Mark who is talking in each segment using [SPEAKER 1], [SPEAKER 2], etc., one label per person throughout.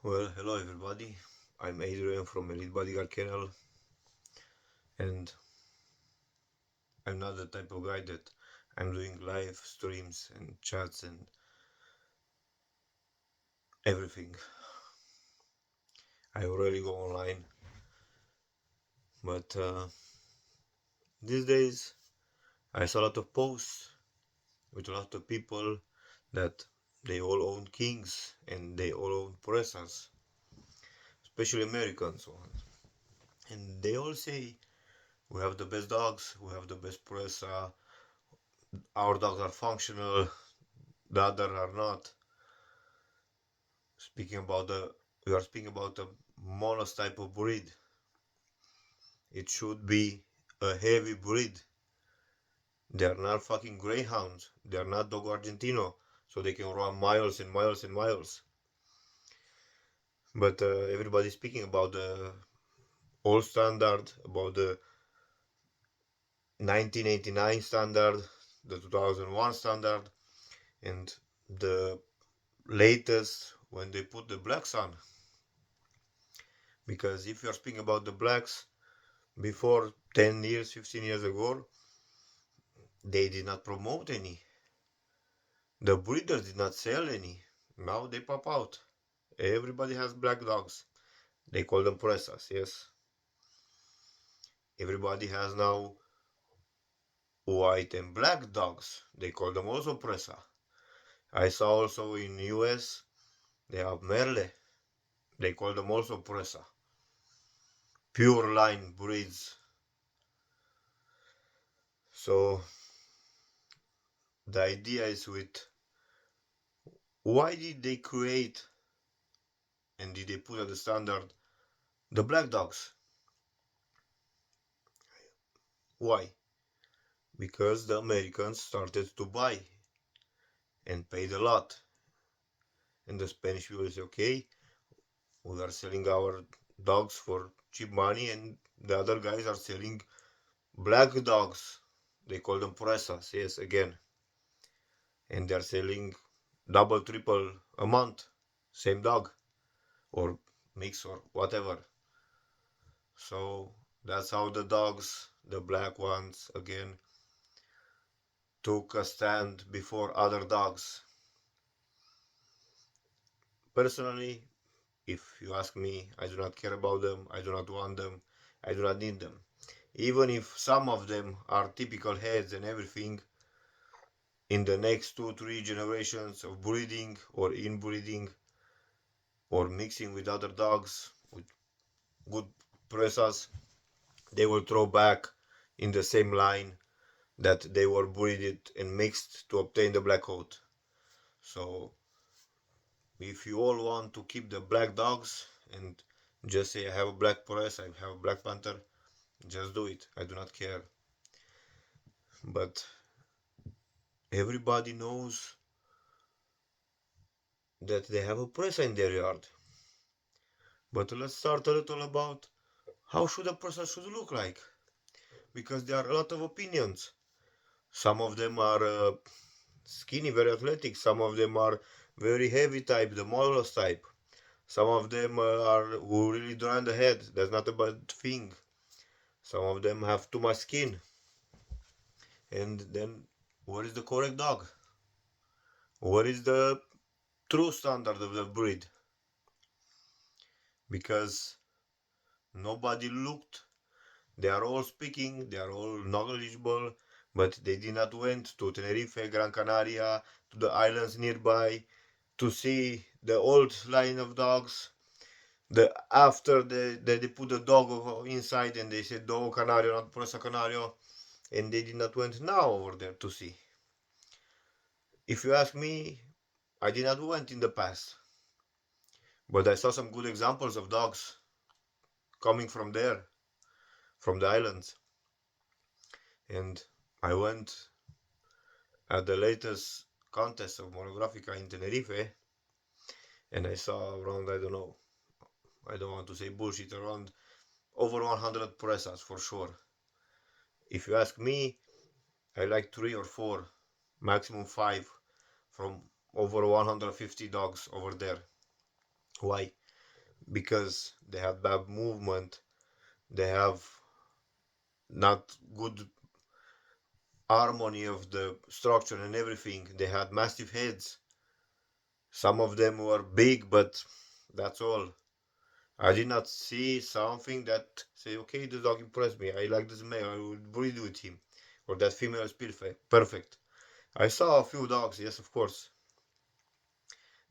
[SPEAKER 1] Well, hello everybody. I'm Adrian from Elite Bodyguard Kennel, and I'm not the type of guy that I'm doing live streams and chats and everything. I rarely go online, but these days I saw a lot of posts with a lot of people that they all own kings and they all own pressers, especially Americans ones. And they all say we have the best dogs, we have the best presser, our dogs are functional, the other are not. We are speaking about a monos type of breed. It should be a heavy breed. They are not fucking greyhounds. They are not dog argentino, so they can run miles and miles and miles. But everybody's speaking about the old standard, about the 1989 standard, the 2001 standard, and the latest when they put the blacks on. Because if you are speaking about the blacks before 10 years, 15 years ago, they did not promote any. The breeders did not sell any. Now they pop out. Everybody has black dogs. They call them pressas, yes. Everybody has now white and black dogs. They call them also presa. I saw also in US they have merle. They call them also presa. Pure line breeds. So the idea is with why did they create and did they put at the standard the black dogs? Why? Because the Americans started to buy and paid a lot. And the Spanish people say, okay, we are selling our dogs for cheap money, and the other guys are selling black dogs. They call them presas, yes, again. And they're selling double, triple a month, same dog, or mix or whatever. So that's how the dogs, the black ones, again, took a stand before other dogs. Personally, if you ask me, I do not care about them, I do not want them, I do not need them. Even if some of them are typical heads and everything, in the next 2-3 generations of breeding or inbreeding or mixing with other dogs, with good pressas, they will throw back in the same line that they were breeded and mixed to obtain the black coat. So if you all want to keep the black dogs and just say I have a black press, I have a black panther, just do it. I do not care. But everybody knows that they have a press in their yard. But let's start a little about how should a person should look like, because there are a lot of opinions. Some of them are skinny, very athletic. Some of them are very heavy type, the modelers type. Some of them are who really dry on the head. That's not a bad thing. Some of them have too much skin. And then, what is the correct dog? What is the true standard of the breed? Because nobody looked. They are all speaking, they are all knowledgeable, but they did not went to Tenerife, Gran Canaria, to the islands nearby to see the old line of dogs. After they put the dog inside and they said dog canario, not presa canario, and they did not went now over there to see. If you ask me, I did not went in the past, but I saw some good examples of dogs coming from there, from the islands, and I went at the latest contest of Monographica in Tenerife, and I saw around, I don't know, I don't want to say bullshit, around over 100 presas for sure. If you ask me, I like 3 or 4, maximum 5 from over 150 dogs over there. Why? because they have bad movement, they have not good harmony of the structure and everything. They had massive heads. Some of them were big, but that's all. I did not see something that say, okay, this dog impressed me. I like this male. I would breed with him, or that female is perfect. Perfect. I saw a few dogs. Yes, of course.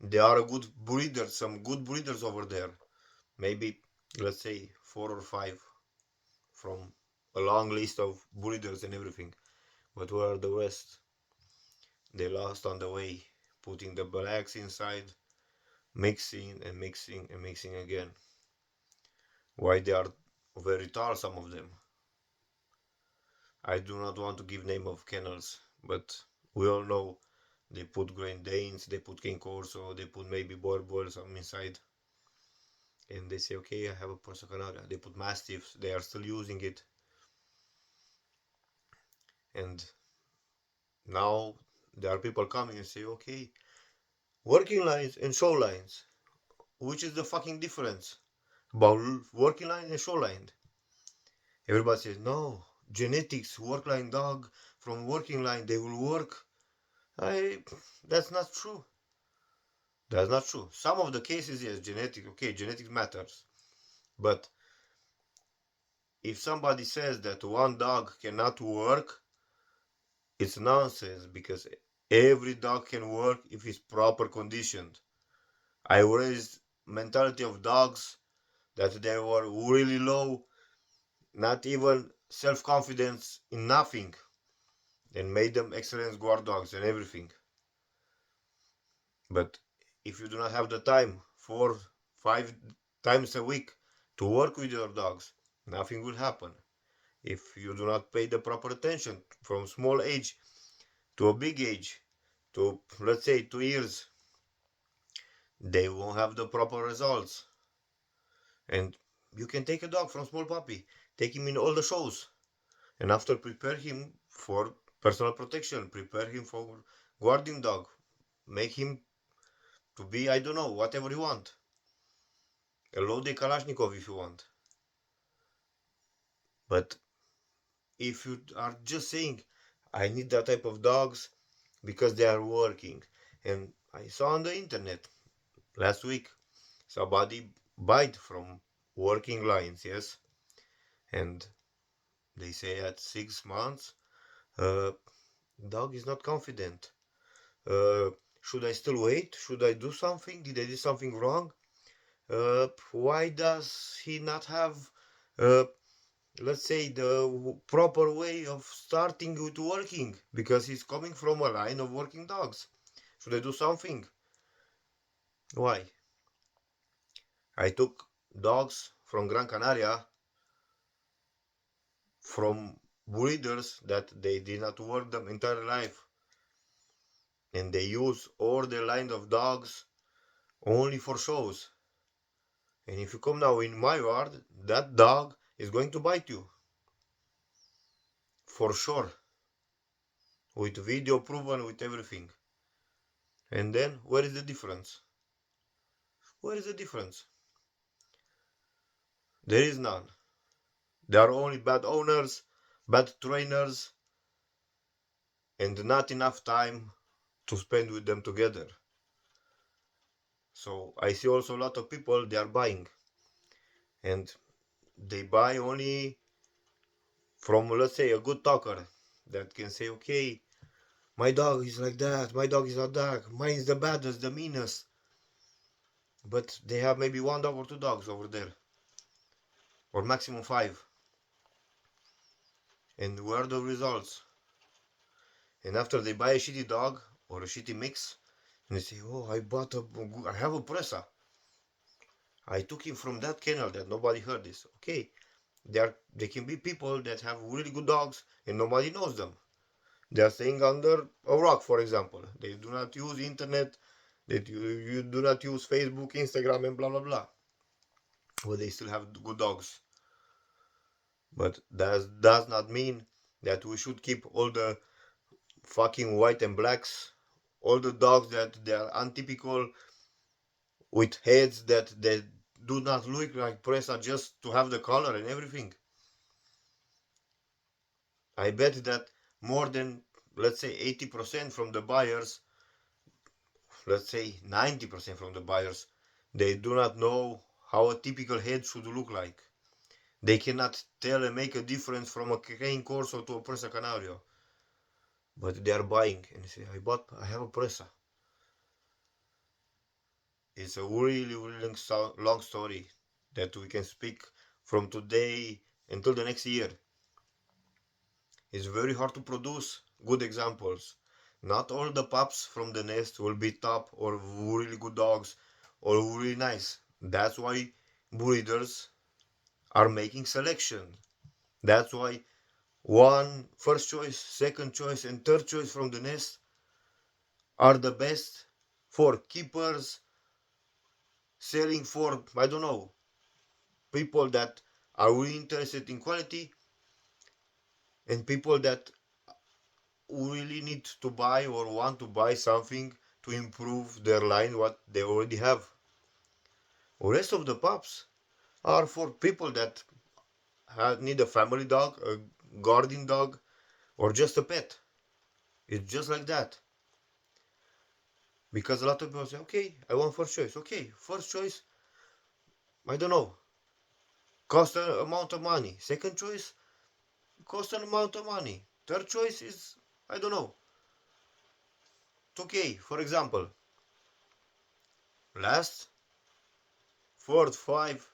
[SPEAKER 1] There are a good breeders. Some good breeders over there. Maybe let's say 4 or 5 from a long list of breeders and everything. But where are the rest? They lost on the way, putting the blacks inside, mixing and mixing and mixing again. Why they are very tall, some of them. I do not want to give name of kennels, but we all know they put Grand Danes, they put King Corso, they put maybe Boer some inside, and they say, okay, I have a Perso Canaria. They put Mastiffs, they are still using it, and now there are people coming and say, okay, working lines and show lines, which is the fucking difference about working line and show line? Everybody says, no, genetics, work line dog from working line, they will work. I, that's not true. That's not true. Some of the cases, yes, genetic, okay, genetics matters. But if somebody says that one dog cannot work, it's nonsense because every dog can work if it's proper conditioned. I raised mentality of dogs that they were really low, not even self-confidence in nothing, and made them excellent guard dogs and everything. But if you do not have the time 4 5 times a week to work with your dogs, nothing will happen. If you do not pay the proper attention from small age to a big age, to let's say 2 years, they won't have the proper results. And you can take a dog from small puppy, take him in all the shows, and after prepare him for personal protection, prepare him for guarding dog, make him to be, I don't know, whatever you want. A loaded Kalashnikov if you want. But if you are just saying, I need that type of dogs because they are working. And I saw on the internet last week somebody bite from working lions, yes? And they say at 6 months, uh, dog is not confident. Uh, should I still wait? Should I do something? Did I do something wrong? Why does he not have uh, let's say the proper way of starting with working because he's coming from a line of working dogs? Should I do something? Why? I took dogs from Gran Canaria from breeders that they did not work them entire life, and they use all the line of dogs only for shows. And if you come now in my yard, that dog is going to bite you for sure, with video proven, with everything. And then where is the difference? Where is the difference? There is none. There are only bad owners, bad trainers, and not enough time to spend with them together. So I see also a lot of people they are buying, and they buy only from, let's say, a good talker that can say, okay, my dog is like that, my dog is like that, mine is the baddest, the meanest. But they have maybe one dog or two dogs over there, or maximum 5. And where are the results? And after they buy a shitty dog or a shitty mix, and they say, oh, I have a Presa. I took him from that kennel that nobody heard this. Okay, they can be people that have really good dogs and nobody knows them. They are staying under a rock, for example. They do not use internet. That you do not use Facebook, Instagram, and blah blah blah. But they still have good dogs. But that does not mean that we should keep all the fucking white and blacks, all the dogs that they are untypical, with heads that do not look like presa just to have the color and everything. I bet that more than, let's say, 80% from the buyers, let's say 90% from the buyers, they do not know how a typical head should look like. They cannot tell and make a difference from a cane corso to a presa canario. But they are buying and they say, I have a presa. It's a really, really long story that we can speak from today until the next year. It's very hard to produce good examples. Not all the pups from the nest will be top or really good dogs or really nice. That's why breeders are making selection. That's why one first choice, second choice, and third choice from the nest are the best for keepers, selling for, I don't know, people that are really interested in quality and people that really need to buy or want to buy something to improve their line what they already have. The rest of the pups are for people that need a family dog, a guardian dog, or just a pet. It's just like that. Because a lot of people say, okay, I want first choice. Okay, first choice, I don't know, cost an amount of money. Second choice, cost an amount of money. Third choice is, I don't know, it's okay. For example, last, fourth, five,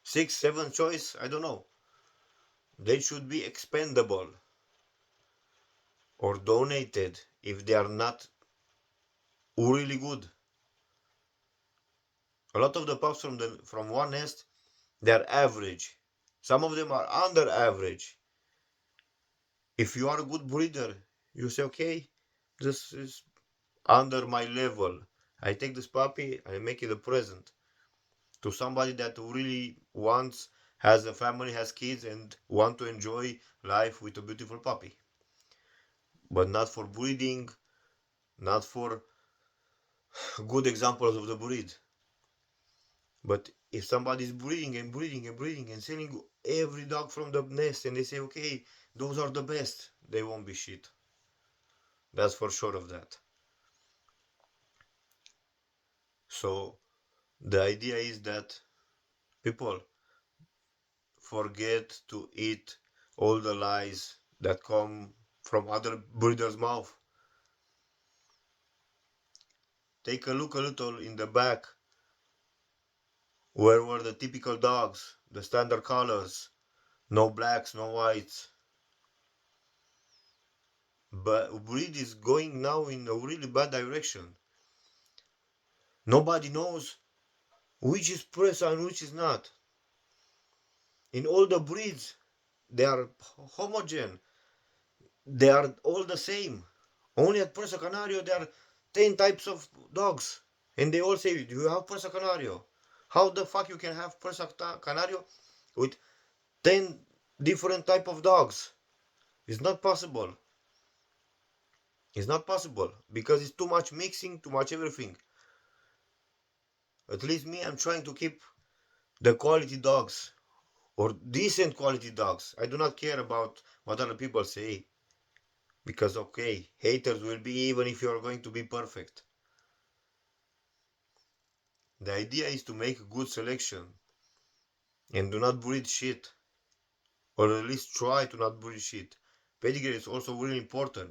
[SPEAKER 1] six, seven choice, I don't know. They should be expendable or donated if they are not really good. A lot of the pups from one nest, they are average. Some of them are under average. If you are a good breeder, you say, okay, this is under my level. I take this puppy, I make it a present to somebody that really wants, has a family, has kids, and want to enjoy life with a beautiful puppy. But not for breeding, not for good examples of the breed. But if somebody is breeding and breeding and breeding and selling every dog from the nest and they say, okay, those are the best, they won't be shit. That's for sure of that. So the idea is that people forget to eat all the lies that come from other breeders' mouth. Take a look a little in the back. Where were the typical dogs, the standard colors? No blacks, no whites. But breed is going now in a really bad direction. Nobody knows which is Presa and which is not. In all the breeds, they are homogen. They are all the same. Only at Presa Canario, there are 10 types of dogs. And they all say, do you have Presa Canario? How the fuck you can have Presa Canario with 10 different type of dogs? It's not possible. It's not possible because it's too much mixing, too much everything. At least me, I'm trying to keep the quality dogs or decent quality dogs. I do not care about what other people say because, okay, haters will be even if you are going to be perfect. The idea is to make a good selection and do not breed shit, or at least try to not breed shit. Pedigree is also really important.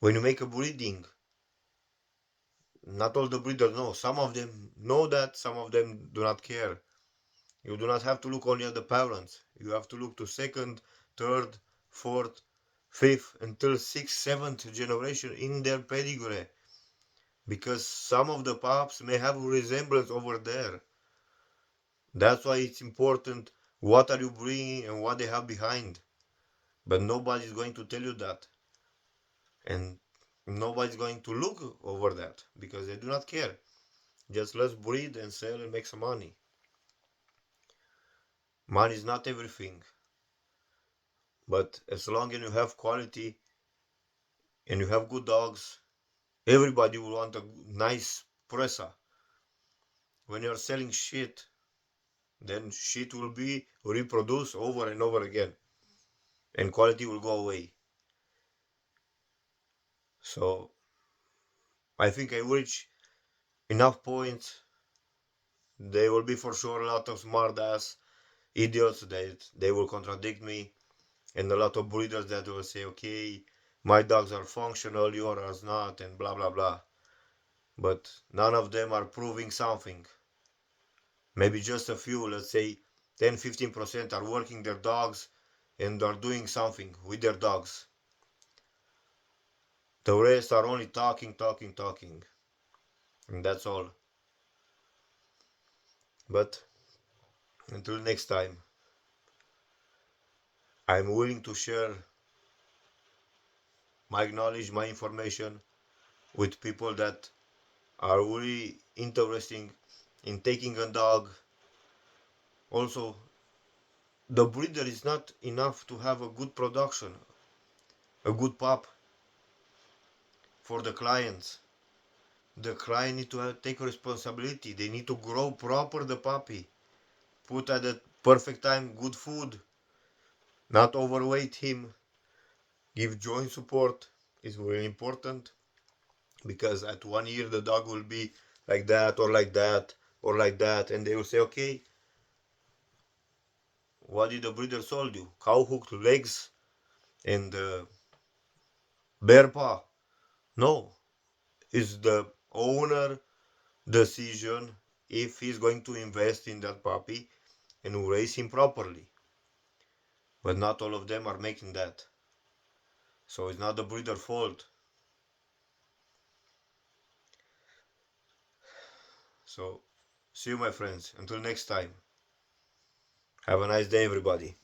[SPEAKER 1] When you make a breeding, not all the breeders know. Some of them know that, some of them do not care. You do not have to look only at the parents. You have to look to second, third, fourth, fifth, until sixth, seventh generation in their pedigree. Because some of the pups may have a resemblance over there. That's why it's important what are you bringing and what they have behind. But nobody's going to tell you that. And nobody's going to look over that because they do not care. Just let's breed and sell and make some money. Money is not everything. But as long as you have quality and you have good dogs, everybody will want a nice presa. when you're selling shit, then shit will be reproduced over and over again, and quality will go away. So I think I reach enough points. There will be for sure a lot of smart ass idiots that they will contradict me, and a lot of breeders that will say, okay, my dogs are functional, yours are not, and blah blah blah. But none of them are proving something. Maybe just a few, let's say 10-15% are working their dogs and are doing something with their dogs. The rest are only talking, talking, talking, and that's all. But until next time, I'm willing to share my knowledge, my information with people that are really interesting in taking a dog. Also, the breeder is not enough to have a good production, a good pup for the clients. The client need to take responsibility. They need to grow proper the puppy, put at the perfect time good food, not overweight him, give joint support is very important, because at 1 year the dog will be like that or like that or like that, and they will say, okay, what did the breeder sold you? Cow hooked legs and bare paw? No, it's the owner decision if he's going to invest in that puppy and raise him properly. But not all of them are making that. So it's not the breeder fault. So see you, my friends. Until next time. Have a nice day, everybody.